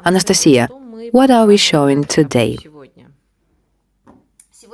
Anastasia, what are we showing today?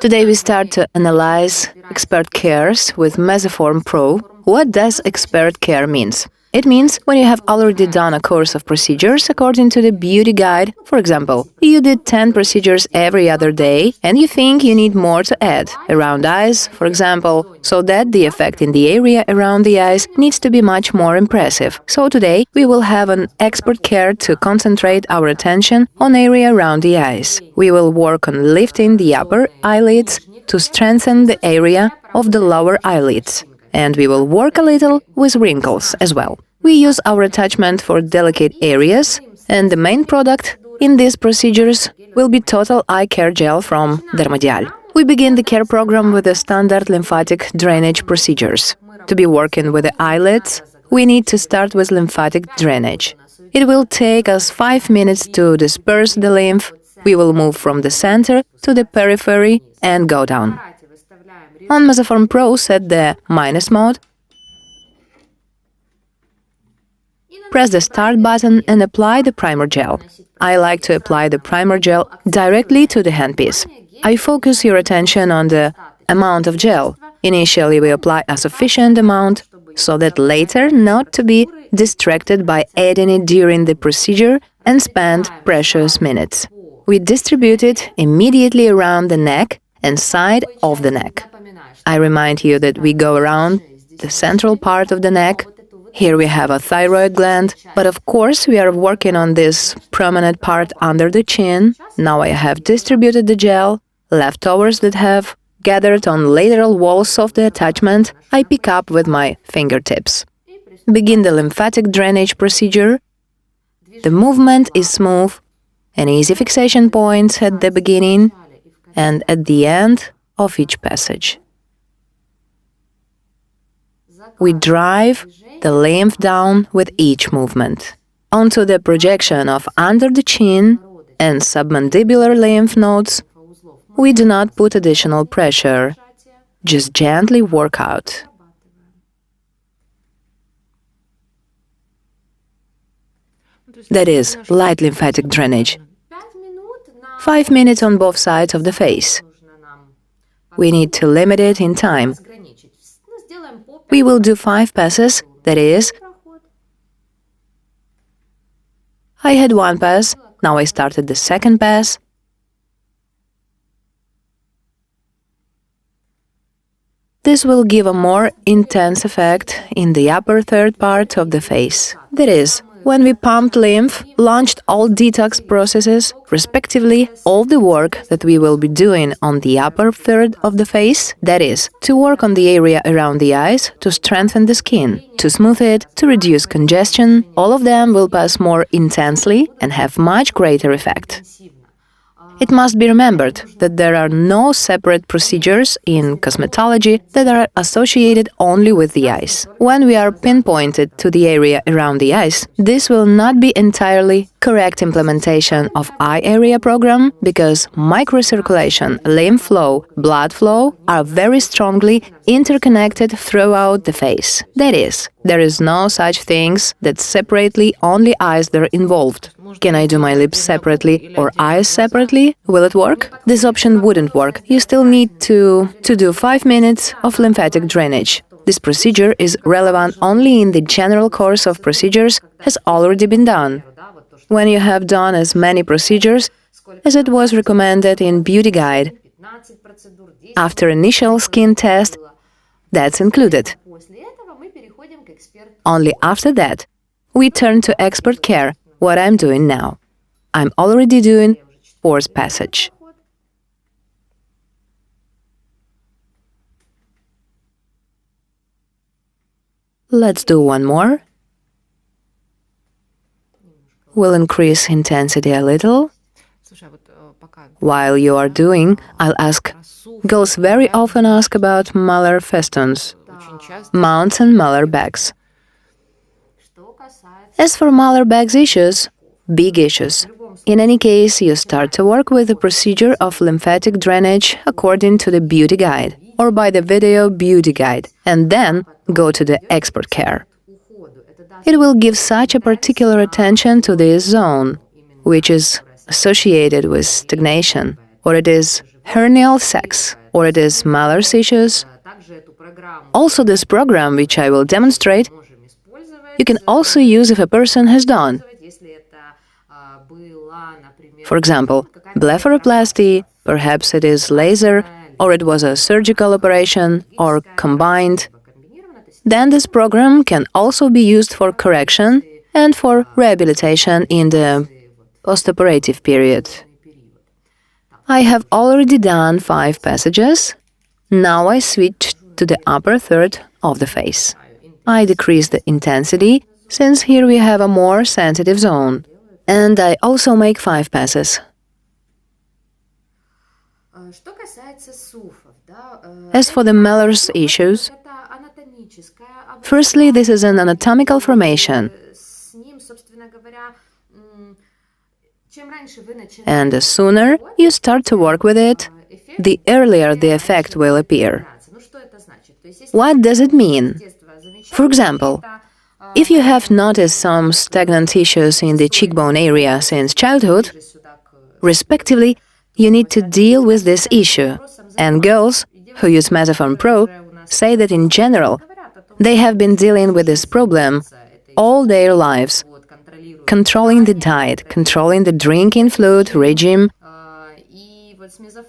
Today we start to analyze expert cares with MESOFORM PRO. What does expert care means? It means when you have already done a course of procedures according to the beauty guide. For example, you did 10 procedures every other day and you think you need more to add, around eyes, for example, so that the effect in the area around the eyes needs to be much more impressive. So today we will have an expert care to concentrate our attention on area around the eyes. We will work on lifting the upper eyelids to strengthen the area of the lower eyelids. And we will work a little with wrinkles as well. We use our attachment for delicate areas, and the main product in these procedures will be total eye care gel from dermadiale. We begin the care program with the standard lymphatic drainage procedures. To be working with the eyelids, we need to start with lymphatic drainage. It will take us 5 minutes to disperse the lymph. We will move from the center to the periphery and go down. On MESOFORM PRO, set the minus mode, press the start button and apply the primer gel. I like to apply the primer gel directly to the handpiece. I focus your attention on the amount of gel. Initially we apply a sufficient amount, so that later not to be distracted by adding it during the procedure and spend precious minutes. We distribute it immediately around the neck and side of the neck. I remind you that we go around the central part of the neck. Here we have a thyroid gland, but of course we are working on this prominent part under the chin. Now I have distributed the gel. Leftovers that have gathered on lateral walls of the attachment, I pick up with my fingertips. Begin the lymphatic drainage procedure. The movement is smooth, and easy fixation points at the beginning and at the end of each passage. We drive the lymph down with each movement onto the projection of under the chin and submandibular lymph nodes. We do not put additional pressure, just gently work out. That is light lymphatic drainage. 5 minutes on both sides of the face. We need to limit it in time. We will do 5 passes, that is, I had 1 pass, now I started the second pass. This will give a more intense effect in the upper third part of the face. That is, when we pumped lymph, launched all detox processes, respectively, all the work that we will be doing on the upper third of the face, that is, to work on the area around the eyes, to strengthen the skin, to smooth it, to reduce congestion, all of them will pass more intensely and have much greater effect. It must be remembered that there are no separate procedures in cosmetology that are associated only with the eyes. When we are pinpointed to the area around the eyes, this will not be entirely correct implementation of eye area program because microcirculation, lymph flow, blood flow are very strongly interconnected throughout the face. That is, there is no such things that separately only eyes that are involved. Can I do my lips separately or eyes separately? Will it work? This option wouldn't work. You still need to do 5 minutes of lymphatic drainage. This procedure is relevant only in the general course of procedures has already been done. When you have done as many procedures as it was recommended in Beauty Guide, after initial skin test, that's included. Only after that, we turn to expert care, what I'm doing now. I'm already doing 4th passage. Let's do one more. We'll increase intensity a little. While you are doing, I'll ask, girls very often ask about malar festoons, mounts and malar bags. As for malar bags issues, big issues. In any case, you start to work with the procedure of lymphatic drainage according to the beauty guide or by the video beauty guide, and then go to the expert care. It will give such a particular attention to this zone. which is associated with stagnation, or it is hernial sacs, or it is malar issues. Also, this program, which I will demonstrate, you can also use if a person has done, for example, blepharoplasty, perhaps it is laser, or it was a surgical operation, or combined. Then this program can also be used for correction and for rehabilitation in the postoperative period. I have already done 5 passages. Now I switch to the upper third of the face. I decrease the intensity, since here we have a more sensitive zone. And I also make 5 passes. As for the malar's issues, firstly, this is an anatomical formation. And the sooner you start to work with it, the earlier the effect will appear. What does it mean? For example, if you have noticed some stagnant tissues in the cheekbone area since childhood, respectively, you need to deal with this issue. And girls who use MESOFORM PRO say that in general, they have been dealing with this problem all their lives, controlling the diet, controlling the drinking fluid regime,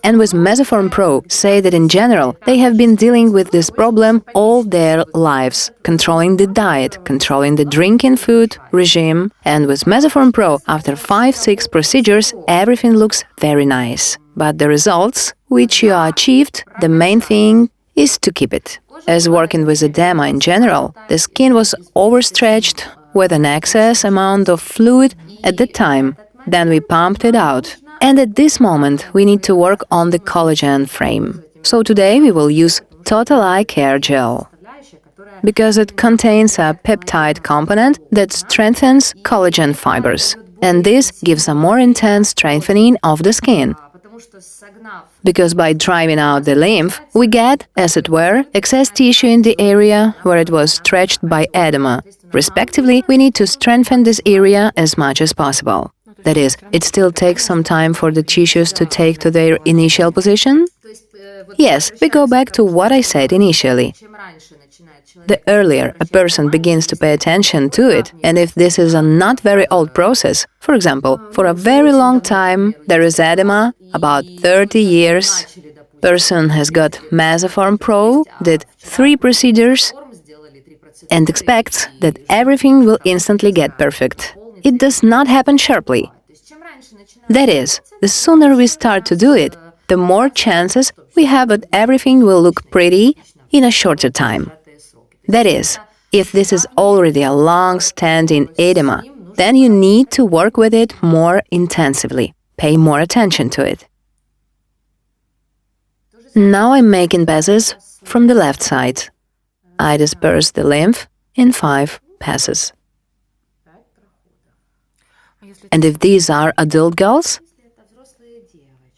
and with MESOFORM PRO say that in general they have been dealing with this problem all their lives, controlling the diet, controlling the drinking food regime, and with MESOFORM PRO after 5-6 procedures everything looks very nice. But the results which you achieved, the main thing is to keep it. As working with edema in general, the skin was overstretched with an excess amount of fluid at the time, then we pumped it out. And at this moment, we need to work on the collagen frame. So today we will use Total Eye Care Gel, because it contains a peptide component that strengthens collagen fibers. And this gives a more intense strengthening of the skin. Because by driving out the lymph, we get, as it were, excess tissue in the area where it was stretched by edema. Respectively, we need to strengthen this area as much as possible. That is, it still takes some time for the tissues to take to their initial position? Yes, we go back to what I said initially. The earlier a person begins to pay attention to it, and if this is a not very old process, for example, for a very long time there is edema, about 30 years, person has got MESOFORM PRO, did 3 procedures, and expects that everything will instantly get perfect. It does not happen sharply. That is, the sooner we start to do it, the more chances we have that everything will look pretty in a shorter time. That is, if this is already a long-standing edema, then you need to work with it more intensively, pay more attention to it. Now I'm making passes from the left side. I disperse the lymph in 5 passes. And if these are adult girls?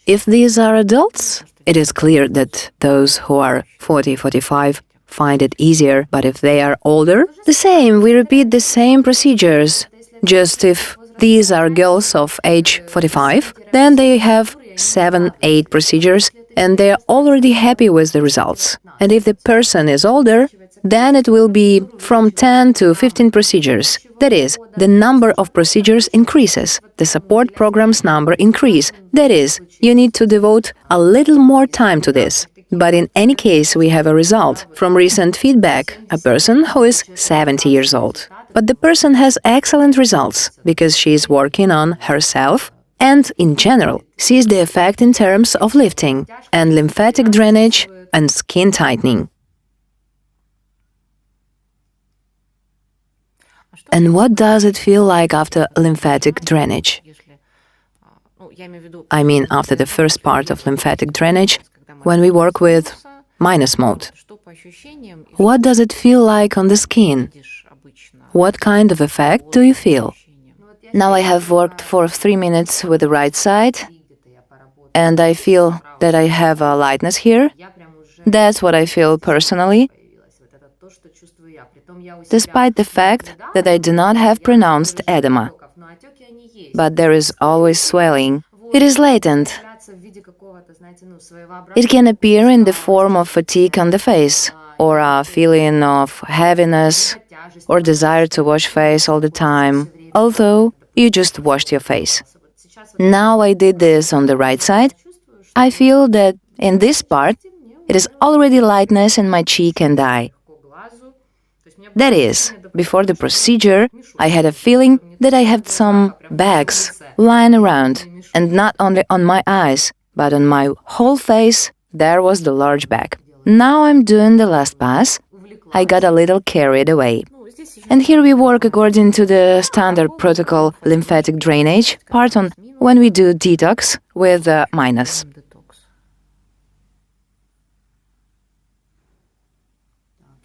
If these are adults, it is clear that those who are 40-45 find it easier, but if they are older, the same, we repeat the same procedures. Just if these are girls of age 45, then they have 7-8 procedures and they are already happy with the results. And if the person is older, then it will be from 10 to 15 procedures. That is, the number of procedures increases, the support program's number increase. That is, you need to devote a little more time to this. But in any case, we have a result from recent feedback, a person who is 70 years old. But the person has excellent results, because she is working on herself and, in general, sees the effect in terms of lifting and lymphatic drainage and skin tightening. And what does it feel like after lymphatic drainage? I mean, after the first part of lymphatic drainage, when we work with minus mode. What does it feel like on the skin? What kind of effect do you feel? Now I have worked for 3 minutes with the right side, and I feel that I have a lightness here. That's what I feel personally, despite the fact that I do not have pronounced edema. but there is always swelling. It is latent. It can appear in the form of fatigue on the face, or a feeling of heaviness, or desire to wash face all the time, although you just washed your face. Now I did this on the right side. I feel that in this part, it is already lightness in my cheek and eye. That is, before the procedure, I had a feeling that I had some bags lying around, and not only on my eyes, but on my whole face, there was the large bag. Now I'm doing the last pass. I got a little carried away. And here we work according to the standard protocol lymphatic drainage part on when we do detox with minus.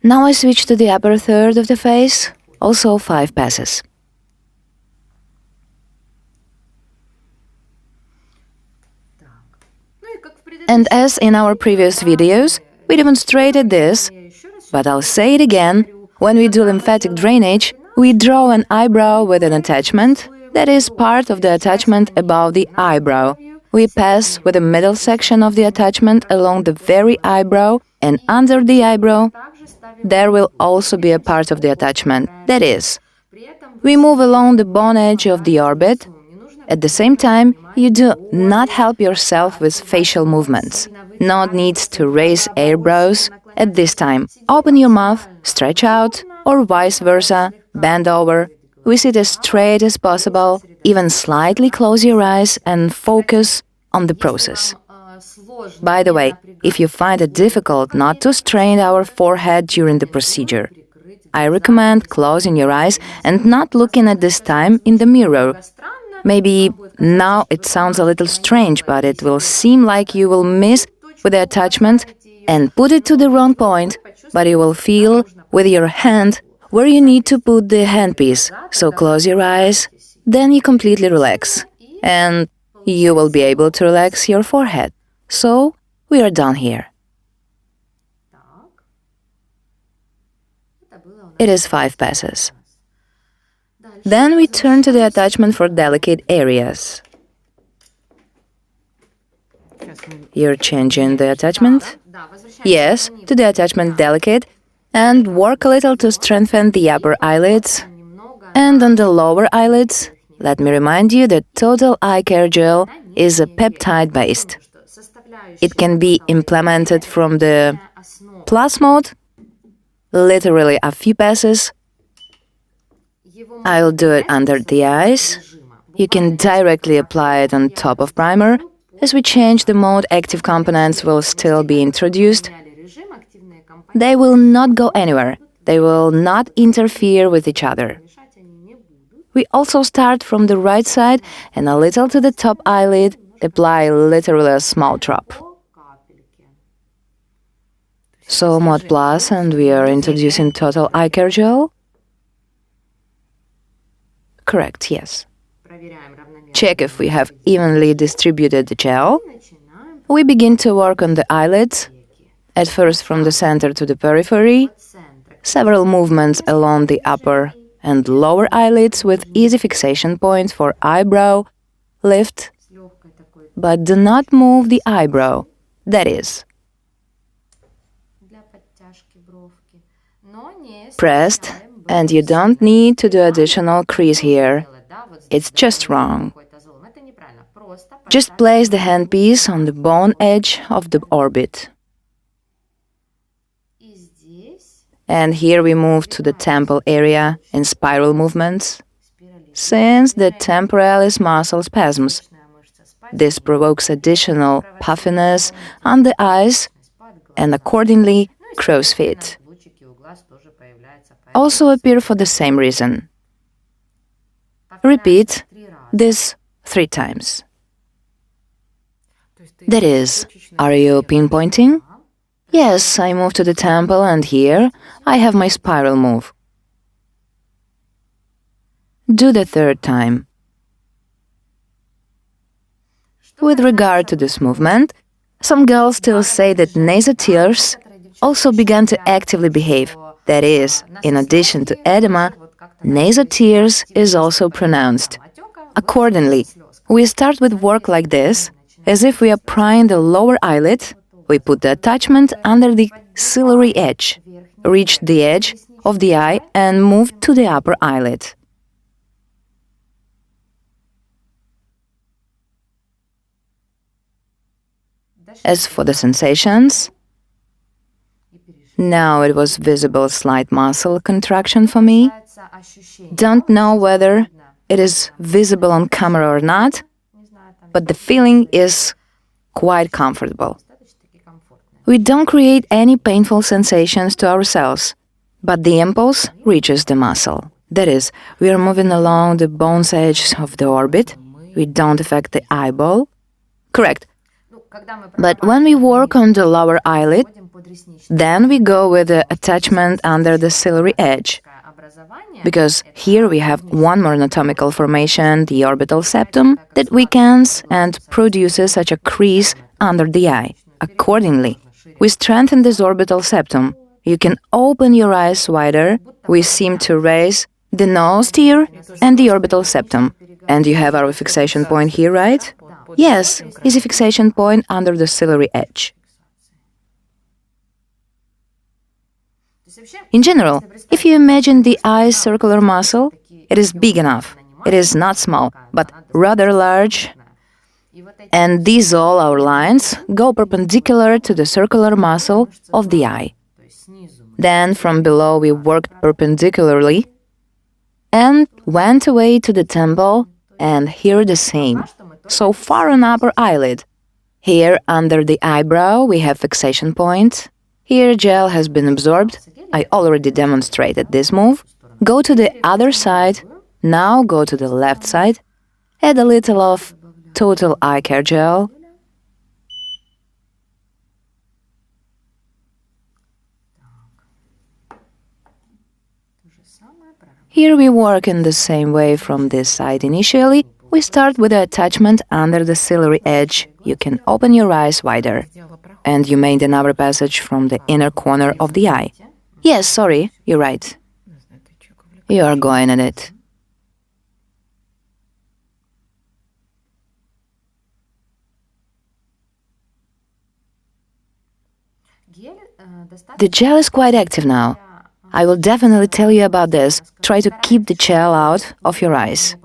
Now I switch to the upper third of the face, also 5 passes. And as in our previous videos, we demonstrated this, but I'll say it again, when we do lymphatic drainage, we draw an eyebrow with an attachment, that is part of the attachment above the eyebrow. We pass with the middle section of the attachment along the very eyebrow, and under the eyebrow, there will also be a part of the attachment, that is, we move along the bone edge of the orbit. At the same time, you do not help yourself with facial movements. No need to raise eyebrows. At this time, open your mouth, stretch out, or vice versa, bend over. We sit as straight as possible, even slightly close your eyes and focus on the process. By the way, if you find it difficult not to strain our forehead during the procedure, I recommend closing your eyes and not looking at this time in the mirror. Maybe now it sounds a little strange, but it will seem like you will miss with the attachment and put it to the wrong point, but you will feel with your hand where you need to put the handpiece. So close your eyes, then you completely relax, and you will be able to relax your forehead. So we are done here. It is 5 passes. Then we turn to the attachment for delicate areas. You're changing the attachment? Yes, to the attachment delicate, and work a little to strengthen the upper eyelids. And on the lower eyelids, let me remind you that Total Eye Care Gel is a peptide-based. It can be implemented from the plus mode, literally a few passes. I'll do it under the eyes. You can directly apply it on top of primer. As we change the mode, active components will still be introduced. They will not go anywhere. They will not interfere with each other. We also start from the right side and a little to the top eyelid, apply literally a small drop. So Mod Plus, and we are introducing Total Eye Care Gel? Correct, yes. Check if we have evenly distributed the gel. We begin to work on the eyelids, at first from the center to the periphery, several movements along the upper and lower eyelids with easy fixation points for eyebrow lift, but do not move the eyebrow, that is, pressed, and you don't need to do additional crease here. It's just wrong. Just place the handpiece on the bone edge of the orbit. And here we move to the temple area in spiral movements. Since the temporalis muscle spasms, this provokes additional puffiness on the eyes and accordingly crow's feet. Also appear for the same reason. Repeat this 3 times. That is, are you pinpointing? Yes, I move to the temple and here I have my spiral move. Do the 3rd time. With regard to this movement, some girls still say that nasal tears also began to actively behave. That is, in addition to edema, nasal tears is also pronounced. Accordingly, we start with work like this, as if we are prying the lower eyelid. We put the attachment under the ciliary edge, reach the edge of the eye and move to the upper eyelid. As for the sensations, now it was visible slight muscle contraction for me. Don't know whether it is visible on camera or not, but the feeling is quite comfortable. We don't create any painful sensations to ourselves, but the impulse reaches the muscle. That is, we are moving along the bone's edge of the orbit. We don't affect the eyeball. Correct. But when we work on the lower eyelid, then we go with the attachment under the ciliary edge. Because here we have one more anatomical formation, the orbital septum, that weakens and produces such a crease under the eye. Accordingly, we strengthen this orbital septum. You can open your eyes wider. We seem to raise the nose tear and the orbital septum. And you have our fixation point here, right? Yes, is a fixation point under the ciliary edge. In general, if you imagine the eye's circular muscle, it is big enough. It is not small, but rather large. And these all our lines go perpendicular to the circular muscle of the eye. Then from below we worked perpendicularly and went away to the temple, and here the same. So far on upper eyelid. Here under the eyebrow we have fixation point. Here gel has been absorbed. I already demonstrated this move. Go to the other side. Now go to the left side. Add a little of total eye care gel. Here we work in the same way from this side initially. We start with the attachment under the ciliary edge. You can open your eyes wider. And you made another passage from the inner corner of the eye. Yes, sorry, you're right. You are going at it. The gel is quite active now. I will definitely tell you about this. Try to keep the gel out of your eyes.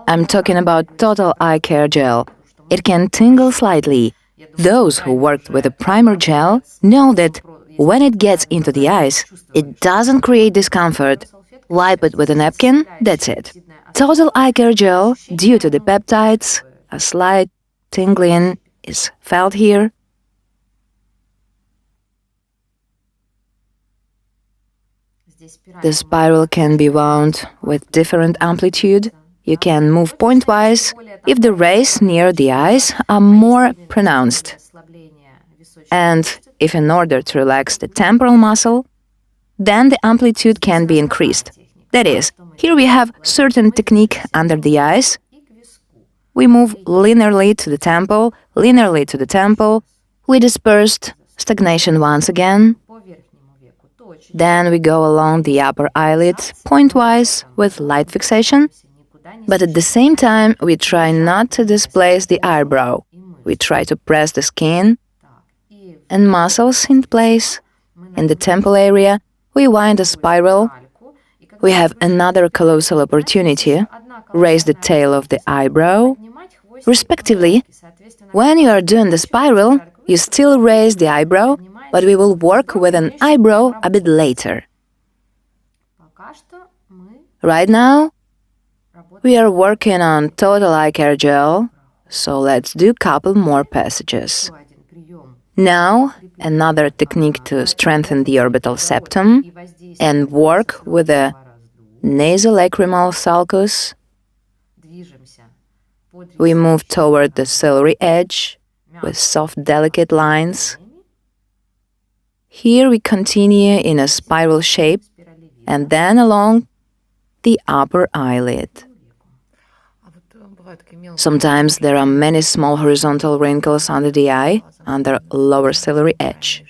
I'm talking about total eye care gel. It can tingle slightly. Those who worked with a primer gel know that when it gets into the eyes, it doesn't create discomfort. Wipe it with a napkin, that's it. Total eye care gel, due to the peptides, a slight tingling is felt here. The spiral can be wound with different amplitude. You can move pointwise if the rays near the eyes are more pronounced. And if in order to relax the temporal muscle, then the amplitude can be increased. That is, here we have certain technique under the eyes. We move linearly to the temple, linearly to the temple. We dispersed stagnation once again. Then we go along the upper eyelid pointwise with light fixation. But at the same time, we try not to displace the eyebrow. We try to press the skin and muscles in place. In the temple area, we wind a spiral. We have another colossal opportunity. Raise the tail of the eyebrow. Respectively, when you are doing the spiral, you still raise the eyebrow, but we will work with an eyebrow a bit later. Right now, we are working on total eye care gel, so let's do a couple more passages. Now, another technique to strengthen the orbital septum and work with the nasolacrimal sulcus. We move toward the ciliary edge with soft, delicate lines. Here we continue in a spiral shape and then along the upper eyelid. Sometimes there are many small horizontal wrinkles under the eye, under lower ciliary edge.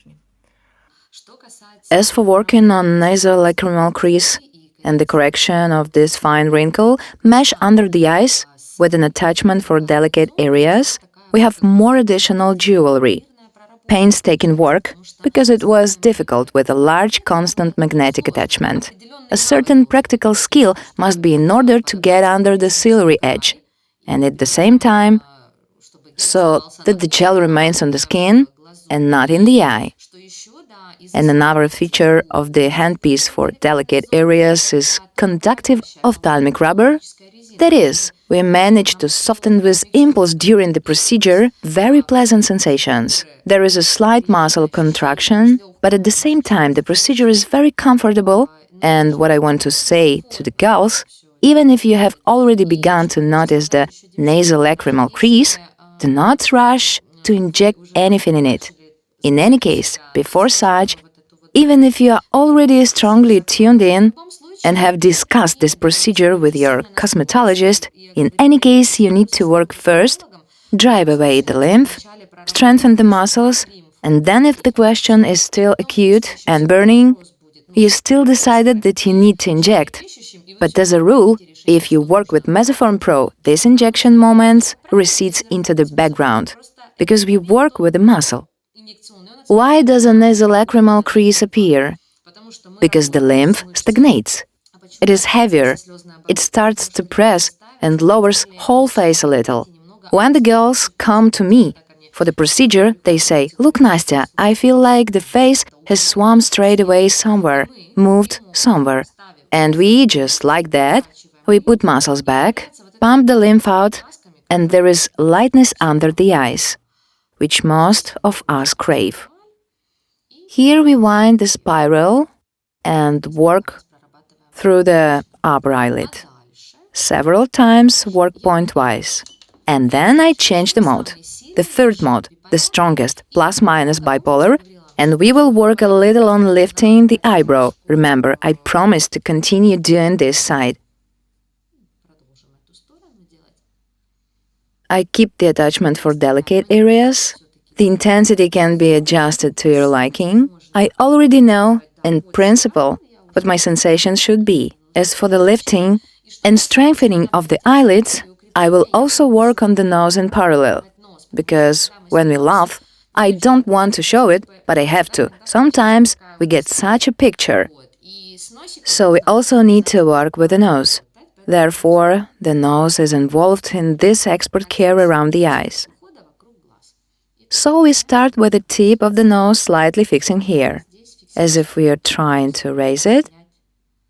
As for working on nasolacrimal crease and the correction of this fine wrinkle, mesh under the eyes with an attachment for delicate areas, we have more additional jewelry. Painstaking work, because it was difficult with a large constant magnetic attachment. A certain practical skill must be in order to get under the ciliary edge, and at the same time, so that the gel remains on the skin and not in the eye. And another feature of the handpiece for delicate areas is conductive ophthalmic rubber. That is, we manage to soften with impulse during the procedure very pleasant sensations. There is a slight muscle contraction, but at the same time the procedure is very comfortable. And what I want to say to the girls, even if you have already begun to notice the nasolacrimal crease, do not rush to inject anything in it. In any case, before such, even if you are already strongly tuned in and have discussed this procedure with your cosmetologist, in any case you need to work first, drive away the lymph, strengthen the muscles, and then if the question is still acute and burning, you still decided that you need to inject. But as a rule, if you work with MESOFORM PRO, this injection moment recedes into the background, because we work with the muscle. Why does a nasolacrimal crease appear? Because the lymph stagnates. It is heavier, it starts to press and lowers whole face a little. When the girls come to me for the procedure, they say, "Look, Nastya, I feel like the face has swum straight away somewhere, moved somewhere." And we, just like that, we put muscles back, pump the lymph out, and there is lightness under the eyes, which most of us crave. Here we wind the spiral and work through the upper eyelid. Several times work point-wise. And then I change the mode. The third mode, the strongest, plus-minus bipolar, and we will work a little on lifting the eyebrow. Remember, I promised to continue doing this side. I keep the attachment for delicate areas. The intensity can be adjusted to your liking. I already know, in principle, what my sensations should be. As for the lifting and strengthening of the eyelids, I will also work on the nose in parallel. Because when we laugh, I don't want to show it, but I have to. Sometimes we get such a picture. So we also need to work with the nose. Therefore, the nose is involved in this expert care around the eyes. So we start with the tip of the nose slightly fixing here, as if we are trying to raise it.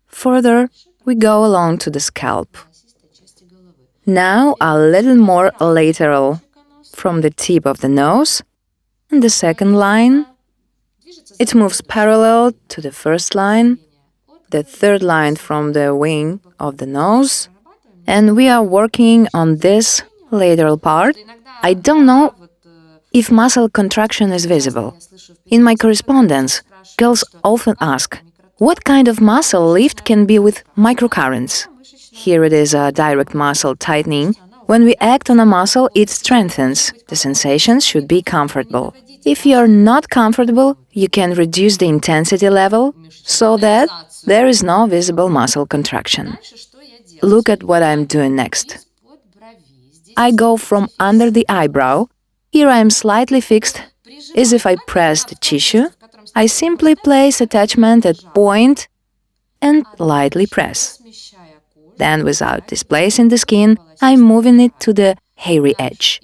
Further, we go along to the scalp. Now a little more lateral from the tip of the nose. And the second line, it moves parallel to the first line, the third line from the wing of the nose, and we are working on this lateral part. I don't know if muscle contraction is visible. In my correspondence, girls often ask, what kind of muscle lift can be with microcurrents? Here it is a direct muscle tightening. When we act on a muscle, it strengthens. The sensations should be comfortable. If you are not comfortable, you can reduce the intensity level so that there is no visible muscle contraction. Look at what I'm doing next. I go from under the eyebrow. Here I am slightly fixed, as if I press the tissue. I simply place attachment at point and lightly press. Then, without displacing the skin, I'm moving it to the hairy edge.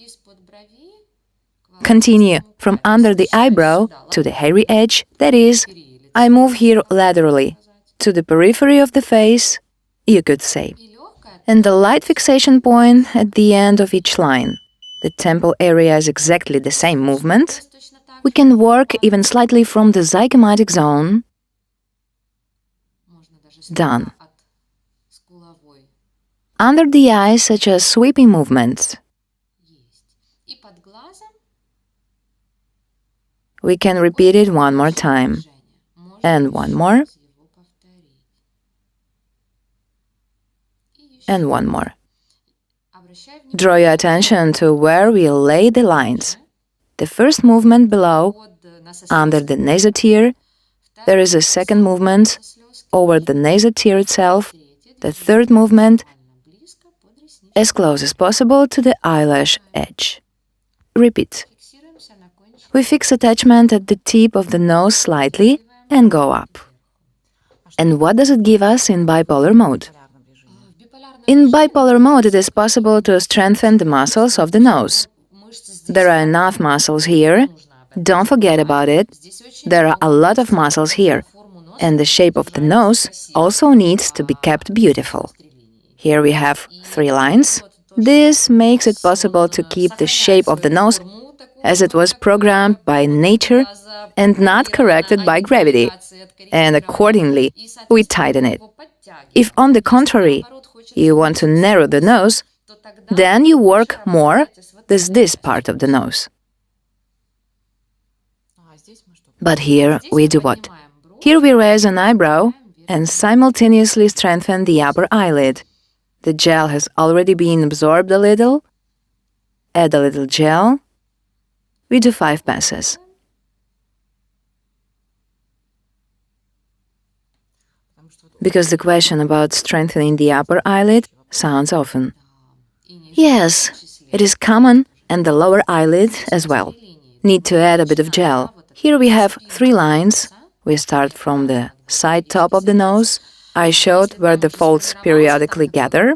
Continue from under the eyebrow to the hairy edge, that is, I move here laterally, to the periphery of the face, you could say. And the light fixation point at the end of each line. The temple area is exactly the same movement. We can work even slightly from the zygomatic zone. Done. Under the eye, such as sweeping movements. We can repeat it one more time. And one more. And one more. Draw your attention to where we lay the lines. The first movement below, under the nasotear. There is a second movement over the nasotear itself. The third movement as close as possible to the eyelash edge. Repeat. We fix attachment at the tip of the nose slightly and go up. And what does it give us in bipolar mode? In bipolar mode, it is possible to strengthen the muscles of the nose. There are enough muscles here. Don't forget about it. There are a lot of muscles here. And the shape of the nose also needs to be kept beautiful. Here we have 3 lines. This makes it possible to keep the shape of the nose as it was programmed by nature and not corrected by gravity. And accordingly, we tighten it. If, on the contrary, you want to narrow the nose, then you work more with this part of the nose. But here we do what? Here we raise an eyebrow and simultaneously strengthen the upper eyelid. The gel has already been absorbed a little. Add a little gel. We do 5 passes. Because the question about strengthening the upper eyelid sounds often. Yes, it is common, and the lower eyelid as well. Need to add a bit of gel. Here we have 3 lines. We start from the side top of the nose. I showed where the folds periodically gather.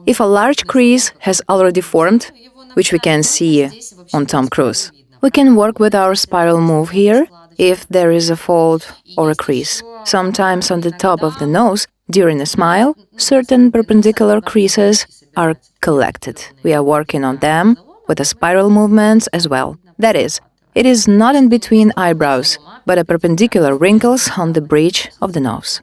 If a large crease has already formed, which we can see on Tom Cruise, we can work with our spiral move here if there is a fold or a crease. Sometimes on the top of the nose, during a smile, certain perpendicular creases are collected. We are working on them with the spiral movements as well. That is, it is not in between eyebrows, but a perpendicular wrinkles on the bridge of the nose.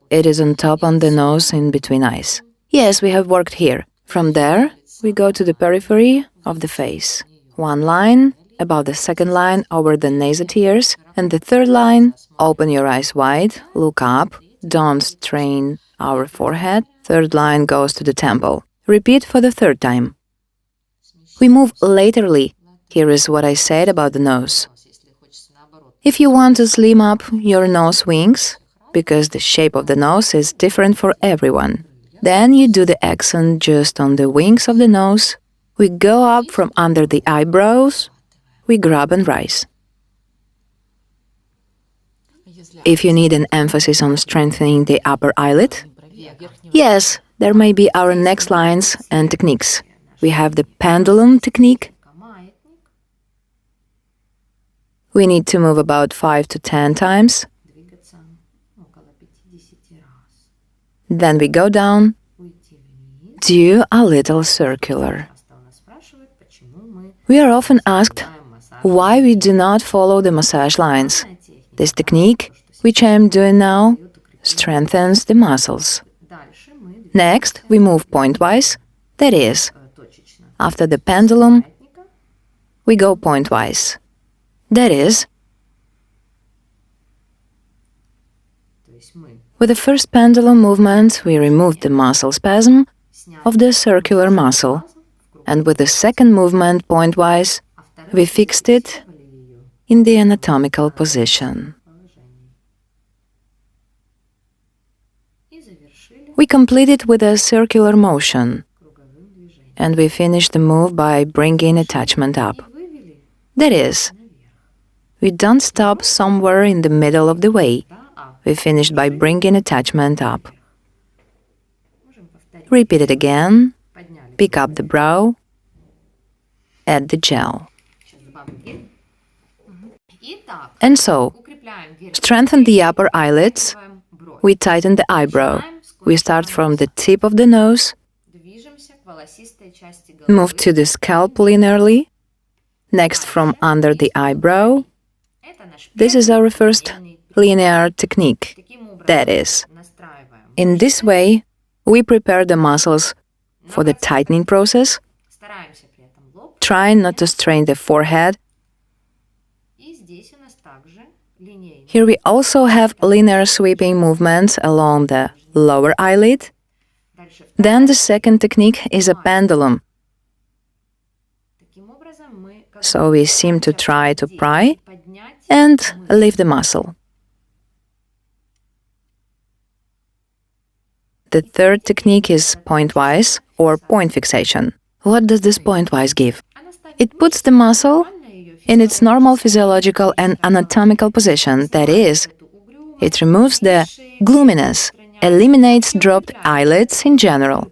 It is on top on the nose in between eyes. Yes, we have worked here. From there, we go to the periphery of the face. 1 line, about the 2nd line over the nasotears, and the 3rd line, open your eyes wide, look up, don't strain our forehead. 3rd line goes to the temple. Repeat for the 3rd time. We move laterally. Here is what I said about the nose. If you want to slim up your nose wings, because the shape of the nose is different for everyone, then you do the accent just on the wings of the nose. We go up from under the eyebrows. We grab and rise. If you need an emphasis on strengthening the upper eyelid, yes, there may be our next lines and techniques. We have the Pendulum Technique. We need to move about 5 to 10 times. Then we go down, do a little circular. We are often asked why we do not follow the massage lines. This technique, which I am doing now, strengthens the muscles. Next, we move pointwise, that is, after the pendulum, we go pointwise. That is, with the first pendulum movement, we removed the muscle spasm of the circular muscle, and with the second movement pointwise, we fixed it in the anatomical position. We complete it with a circular motion, and we finish the move by bringing attachment up. That is, we don't stop somewhere in the middle of the way. We finished by bringing attachment up. Repeat it again. Pick up the brow. Add the gel. And so, strengthen the upper eyelids. We tighten the eyebrow. We start from the tip of the nose. Move to the scalp linearly. Next, from under the eyebrow. This is our first linear technique. That is, in this way, we prepare the muscles for the tightening process, trying not to strain the forehead. Here we also have linear sweeping movements along the lower eyelid. Then the second technique is a pendulum. So we seem to try to pry and lift the muscle. The third technique is pointwise. or point fixation. What does this pointwise give? It puts the muscle in its normal physiological and anatomical position, that is, it removes the gloominess, eliminates dropped eyelids in general,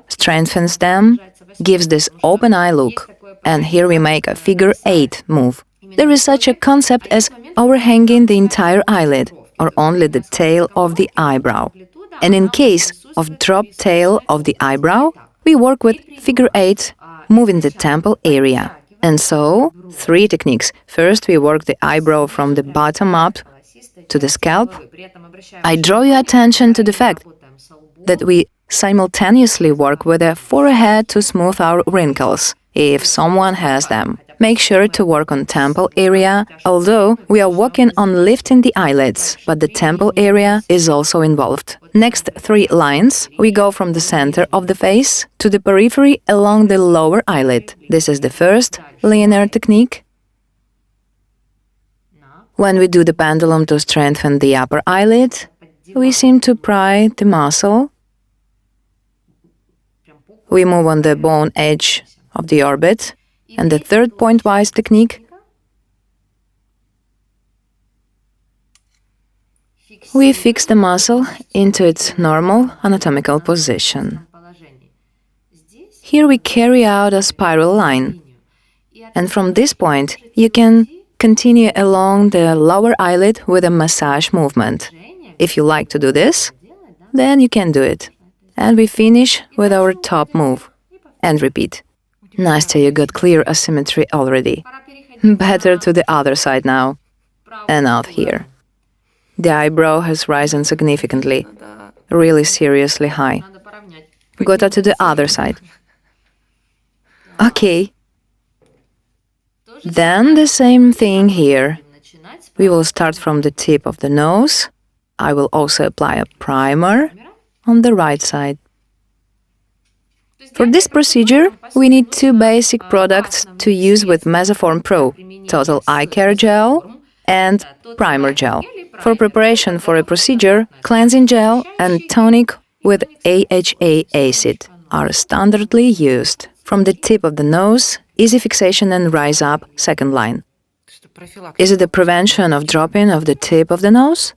strengthens them, gives this open eye look. And here we make a figure 8 move. There is such a concept as overhanging the entire eyelid or only the tail of the eyebrow. And in case of dropped tail of the eyebrow, we work with figure 8, moving the temple area. And so, 3 techniques. First, we work the eyebrow from the bottom up to the scalp. I draw your attention to the fact that we simultaneously work with the forehead to smooth our wrinkles, if someone has them. Make sure to work on temple area, although we are working on lifting the eyelids, but the temple area is also involved. Next 3 lines, we go from the center of the face to the periphery along the lower eyelid. This is the first linear technique. When we do the pendulum to strengthen the upper eyelid, we seem to pry the muscle. We move on the bone edge of the orbit. And the third pointwise technique, we fix the muscle into its normal anatomical position. Here we carry out a spiral line. And from this point, you can continue along the lower eyelid with a massage movement. If you like to do this, then you can do it. And we finish with our top move. And repeat. Nastya, you got clear asymmetry already. Better to the other side now. And out here. The eyebrow has risen significantly, really seriously high. Go to the other side. Okay. Then the same thing here. We will start from the tip of the nose. I will also apply a primer on the right side. For this procedure, we need 2 basic products to use with MESOFORM PRO, Total Eye Care Gel and Primer Gel. For preparation for a procedure, cleansing gel and tonic with AHA acid are standardly used. From the tip of the nose, easy fixation and rise up, second line. Is it the prevention of dropping of the tip of the nose?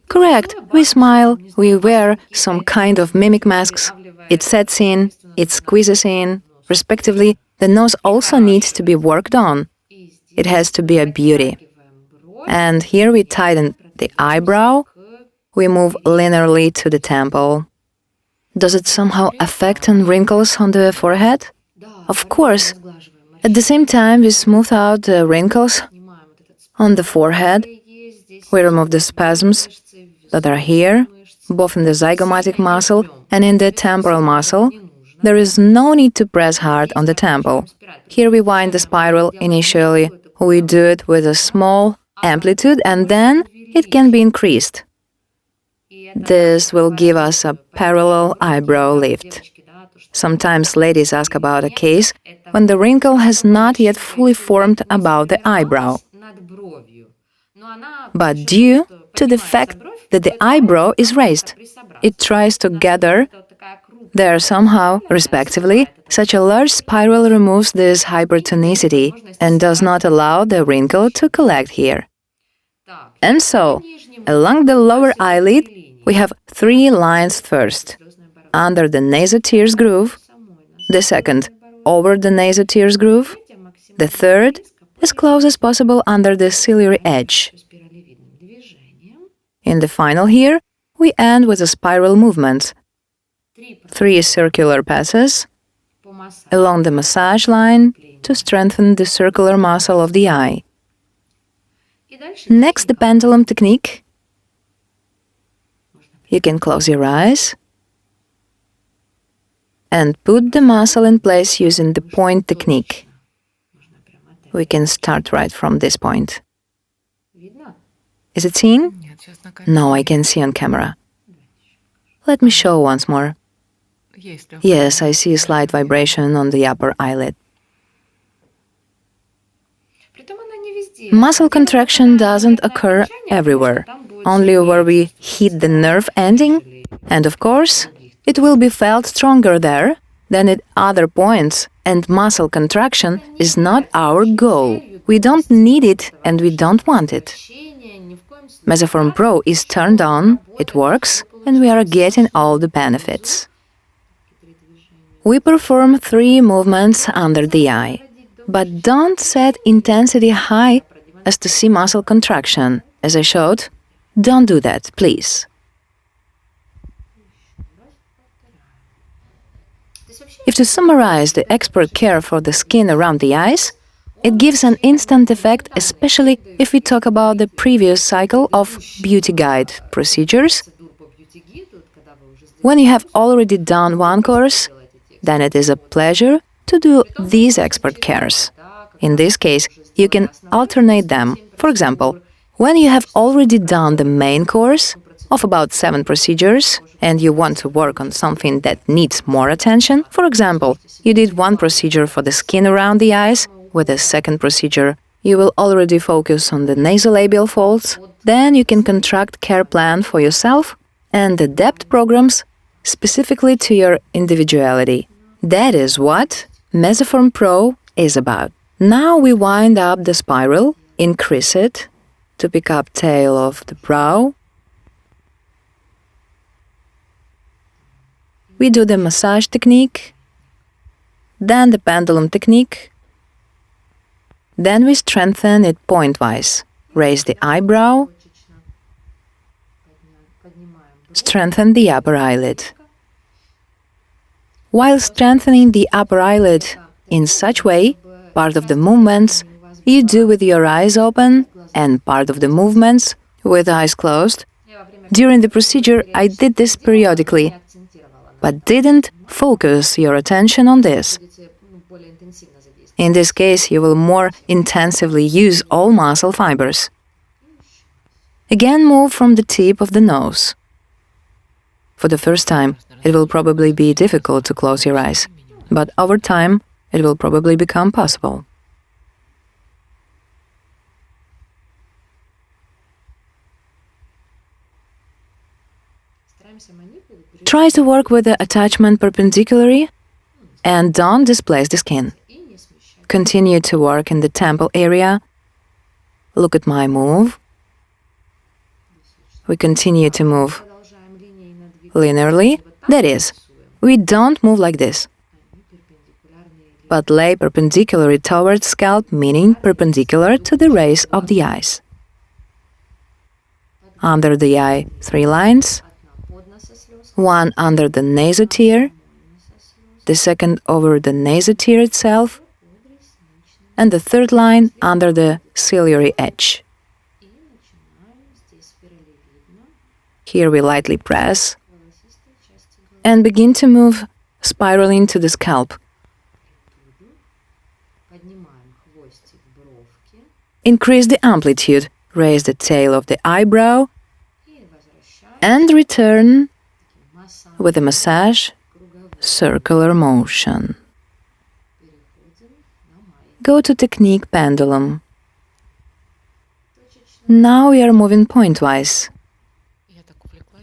Correct. We smile, we wear some kind of mimic masks. It sets in, it squeezes in. Respectively, the nose also needs to be worked on. It has to be a beauty. And here we tighten the eyebrow. We move linearly to the temple. Does it somehow affect on wrinkles on the forehead? Of course. At the same time, we smooth out the wrinkles on the forehead. We remove the spasms that are here, both in the zygomatic muscle and in the temporal muscle. There is no need to press hard on the temple. Here we wind the spiral initially. We do it with a small amplitude and then it can be increased. This will give us a parallel eyebrow lift. Sometimes ladies ask about a case when the wrinkle has not yet fully formed above the eyebrow. But due to the fact that the eyebrow is raised, it tries to gather there somehow, respectively. Such a large spiral removes this hypertonicity and does not allow the wrinkle to collect here. And so, along the lower eyelid, we have 3 lines first. Under the nasoteres groove, the second over the nasoteres groove, the third as close as possible under the ciliary edge. In the final here, we end with a spiral movement. 3 circular passes along the massage line to strengthen the circular muscle of the eye. Next, the pendulum technique. You can close your eyes and put the muscle in place using the point technique. We can start right from this point. Is it seen? No, I can see on camera. Let me show once more. Yes, I see a slight vibration on the upper eyelid. Muscle contraction doesn't occur everywhere, only where we hit the nerve ending and, of course, It will be felt stronger there than at other points, and muscle contraction is not our goal. We don't need it and we don't want it. MESOFORM PRO is turned on, it works, and we are getting all the benefits. We perform 3 movements under the eye, but don't set intensity high as to see muscle contraction. As I showed, don't do that, please. If to summarize the expert care for the skin around the eyes, it gives an instant effect, especially if we talk about the previous cycle of beauty guide procedures. When you have already done one course, then it is a pleasure to do these expert cares. In this case, you can alternate them. For example, when you have already done the main course of about 7 procedures and you want to work on something that needs more attention, for example, you did one procedure for the skin around the eyes, with a second procedure you will already focus on the nasolabial folds, then you can construct care plan for yourself and adapt programs specifically to your individuality. That is what MESOFORM PRO is about. Now we wind up the spiral, increase it to pick up tail of the brow. We do the massage technique, then the pendulum technique. Then we strengthen it pointwise. Raise the eyebrow, strengthen the upper eyelid. While strengthening the upper eyelid in such way, part of the movements you do with your eyes open and part of the movements with eyes closed. During the procedure, I did this periodically, but didn't focus your attention on this. In this case, you will more intensively use all muscle fibers. Again, move from the tip of the nose. For the first time, it will probably be difficult to close your eyes, but over time, it will probably become possible. Try to work with the attachment perpendicularly and don't displace the skin. Continue to work in the temple area. Look at my move. We continue to move linearly, that is, we don't move like this, but lay perpendicularly towards scalp, meaning perpendicular to the rays of the eyes. Under the eye, 3 lines, one under the nasotear, the second over the nasotear itself, and the third line under the ciliary edge. Here we lightly press and begin to move spiraling to the scalp. Increase the amplitude, raise the tail of the eyebrow, and return with a massage, circular motion. Go to technique pendulum. Now we are moving pointwise.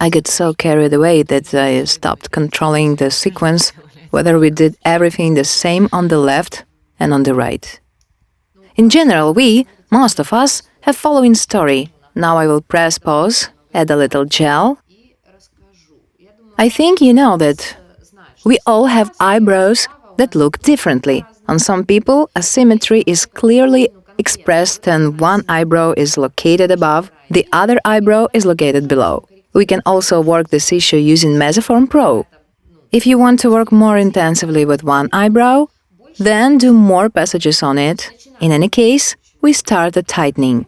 I got so carried away that I stopped controlling the sequence, whether we did everything the same on the left and on the right. In general, most of us, have following story. Now I will press pause, add a little gel. I think you know that we all have eyebrows that look differently. On some people, asymmetry is clearly expressed and one eyebrow is located above, the other eyebrow is located below. We can also work this issue using MESOFORM PRO. If you want to work more intensively with one eyebrow, then do more passages on it. In any case, we start the tightening.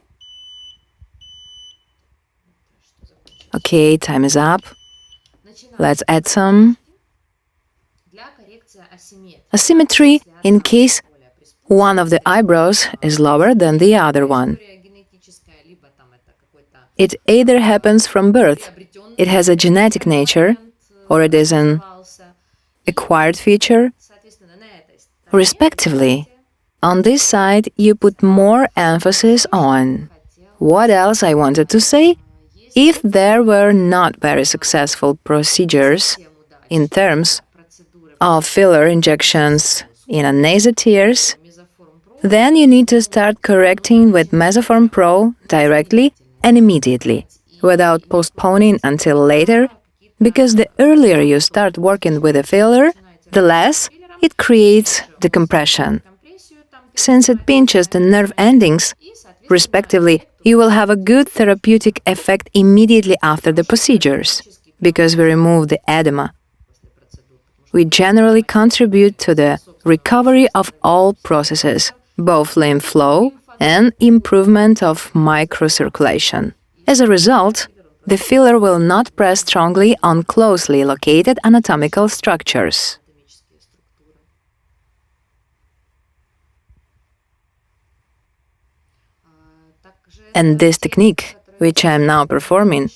Okay, time is up. Let's add some asymmetry in case one of the eyebrows is lower than the other one. It either happens from birth, it has a genetic nature, or it is an acquired feature, respectively. On this side, you put more emphasis on. What else I wanted to say? If there were not very successful procedures, in terms of filler injections in a nasoteres, then you need to start correcting with MESOFORM PRO directly and immediately, without postponing until later, because the earlier you start working with a filler, the less it creates decompression. Since it pinches the nerve endings, respectively, you will have a good therapeutic effect immediately after the procedures, because we remove the edema. We generally contribute to the recovery of all processes, both lymph flow and improvement of microcirculation. As a result, the filler will not press strongly on closely located anatomical structures. And this technique, which I am now performing,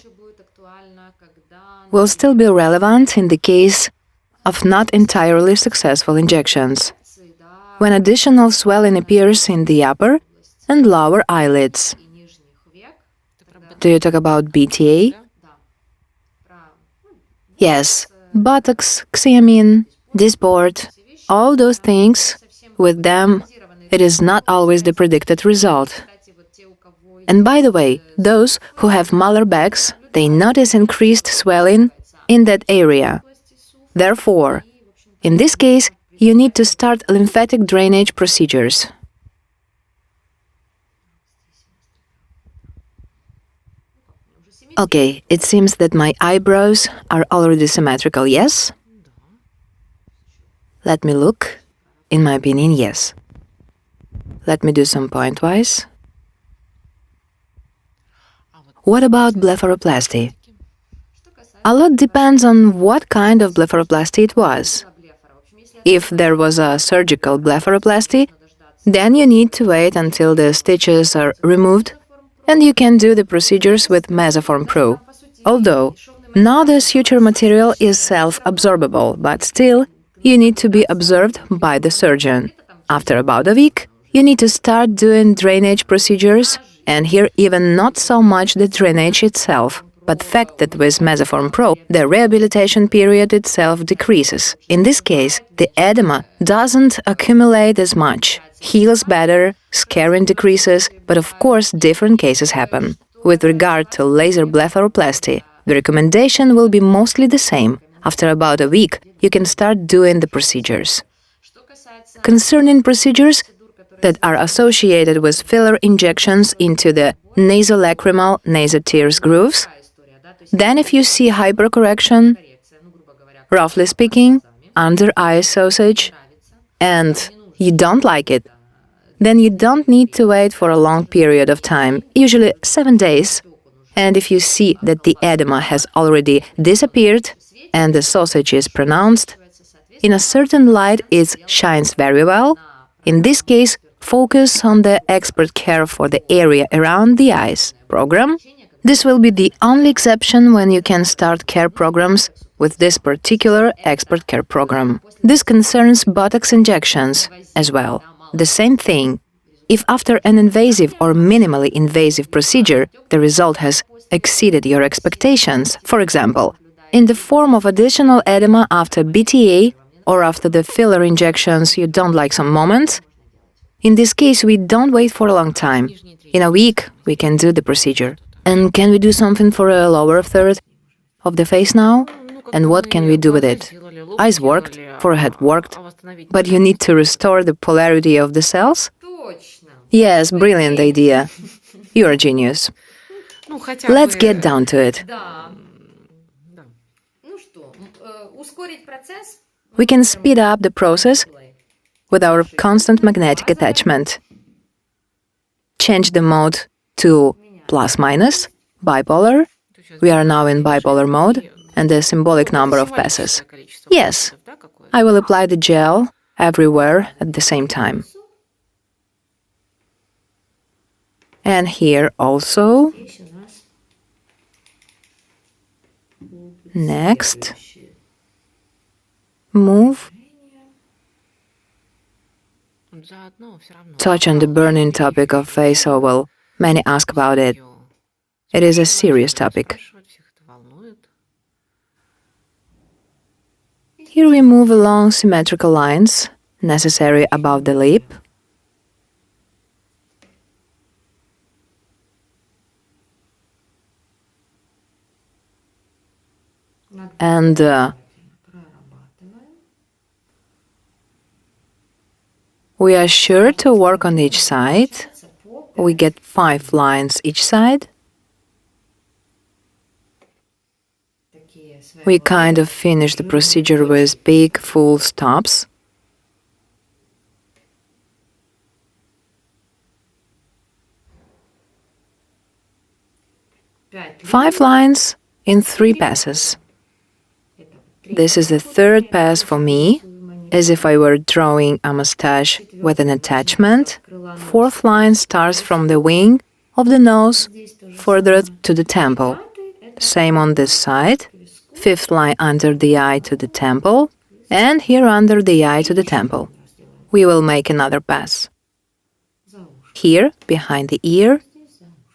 will still be relevant in the case of not entirely successful injections, when additional swelling appears in the upper and lower eyelids. Do you talk about BTA? Yes, buttocks, xiamin, disboard, all those things, with them, it is not always the predicted result. And by the way, those who have malar bags, they notice increased swelling in that area. Therefore, in this case, you need to start lymphatic drainage procedures. Okay, it seems that my eyebrows are already symmetrical, yes? Let me look. In my opinion, yes. Let me do some pointwise. What about blepharoplasty? A lot depends on what kind of blepharoplasty it was. If there was a surgical blepharoplasty, then you need to wait until the stitches are removed, and you can do the procedures with MESOFORM PRO. Although, now the suture material is self-absorbable, but still, you need to be observed by the surgeon. After about a week, you need to start doing drainage procedures, and here even not so much the drainage itself, but the fact that with MESOFORM PRO, the rehabilitation period itself decreases. In this case, the edema doesn't accumulate as much, heals better, scarring decreases, but of course different cases happen. With regard to laser blepharoplasty, the recommendation will be mostly the same. After about a week, you can start doing the procedures. Concerning procedures that are associated with filler injections into the nasolacrimal nasoteres grooves, then if you see hypercorrection, roughly speaking, under eye sausage, and you don't like it, then you don't need to wait for a long period of time, usually 7 days. And if you see that the edema has already disappeared and the sausage is pronounced, in a certain light it shines very well, in this case, focus on the expert care for the area around the eyes program. This will be the only exception when you can start care programs with this particular expert care program. This concerns buttocks injections as well. The same thing. If after an invasive or minimally invasive procedure, the result has exceeded your expectations, for example, in the form of additional edema after BTA or after the filler injections you don't like some moments, in this case we don't wait for a long time. In a week, we can do the procedure. And can we do something for a lower third of the face now? And what can we do with it? Eyes worked, forehead worked, but you need to restore the polarity of the cells? Yes, brilliant idea. You're a genius. Let's get down to it. We can speed up the process with our constant magnetic attachment. Change the mode to plus-minus, bipolar. We are now in bipolar mode, and the symbolic number of passes. Yes, I will apply the gel everywhere at the same time. And here also. Next. Move. Touch on the burning topic of face oval. Many ask about it. It is a serious topic. Here we move along symmetrical lines necessary above the lip. And we are sure to work on each side. We get 5 lines each side. We kind of finish the procedure with big full stops. Five lines in 3 passes. This is the 3rd pass for me, as if I were drawing a mustache with an attachment. 4th line starts from the wing of the nose further to the temple. Same on this side. 5th line under the eye to the temple, and here under the eye to the temple. We will make another pass. Here behind the ear,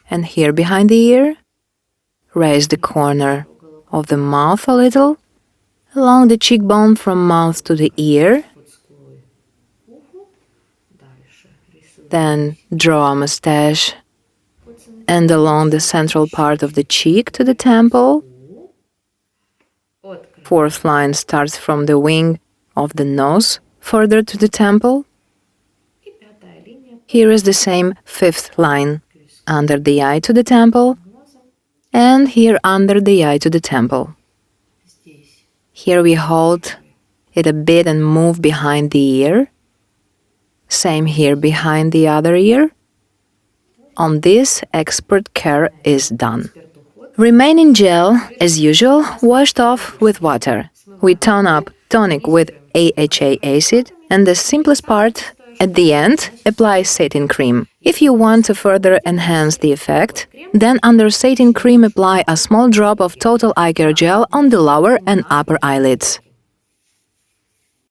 and here behind the ear. Raise the corner of the mouth a little, along the cheekbone from mouth to the ear. Then draw a mustache and along the central part of the cheek to the temple. 4th line starts from the wing of the nose further to the temple. Here is the same 5th line under the eye to the temple, and here under the eye to the temple. Here we hold it a bit and move behind the ear. Same here behind the other ear. On this, expert care is done. Remaining gel, as usual, washed off with water. We tone up tonic with AHA acid, and the simplest part, at the end, apply satin cream. If you want to further enhance the effect, then under satin cream apply a small drop of total eye care gel on the lower and upper eyelids.